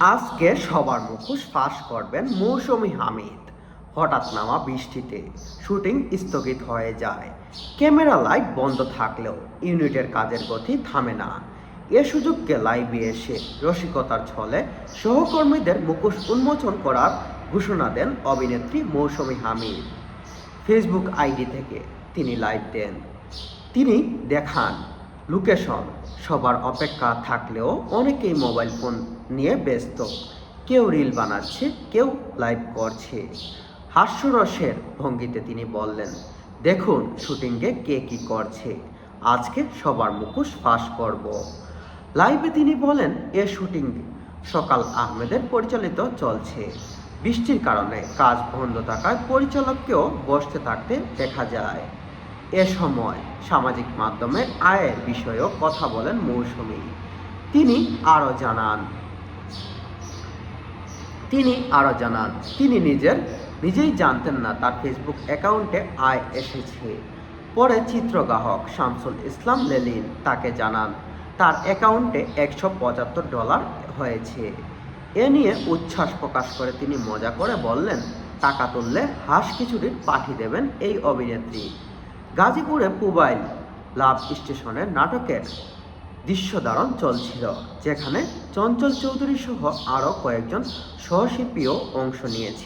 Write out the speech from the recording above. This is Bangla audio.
আজকে সবার মুখোশ ফাঁস করবেন মৌসুমী হামিদ। হঠাৎ নামা বৃষ্টিতে শুটিং স্থগিত হয়ে যায়। ক্যামেরা লাইট বন্ধ থাকলেও ইউনিটের কাজের গতি থামে না। এ সুযোগকে লাইভে এসে রসিকতার ছলে সহকর্মীদের মুখোশ উন্মোচন করার ঘোষণা দেন অভিনেত্রী মৌসুমী হামিদ। ফেসবুক আইডি থেকে তিনি লাইভ দেন। তিনি দেখান লোকেশন। সবার অপেক্ষা থাকলেও অনেকেই মোবাইল ফোন নিয়ে ব্যস্ত। কেউ রিল বানাচ্ছে, কেউ লাইভ করছে। হাস্যরসের ভঙ্গিতে তিনি বললেন, দেখুন শুটিংয়ে কে কী করছে, আজকে সবার মুখোশ ফাঁস করব। লাইভে তিনি বলেন, এ শুটিং সকাল আহমেদের পরিচালিত চলছে। বৃষ্টির কারণে কাজ বন্ধ থাকায় পরিচালককেও বসতে থাকতে দেখা যায়। এ সময় সামাজিক মাধ্যমে আয়ের বিষয়েও কথা বলেন মৌসুমী। তিনি আরও জানান তিনি নিজেই জানতেন না তার ফেসবুক অ্যাকাউন্টে আয় এসেছে। পরে চিত্রগ্রাহক শামসুল ইসলাম লেলিন তাকে জানান তার অ্যাকাউন্টে $175 হয়েছে। এ নিয়ে উচ্ছ্বাস প্রকাশ করে তিনি মজা করে বললেন, টাকা তুললে হাঁস খিচুড়ির পাঠি দেবেন এই অভিনেত্রী। গাজীপুরে পুবাইল লাভ স্টেশনে নাটকের দৃশ্যধারণ চলছিল, যেখানে চঞ্চল চৌধুরী সহ আরও কয়েকজন সহশিল্পীও অংশ নিয়েছে।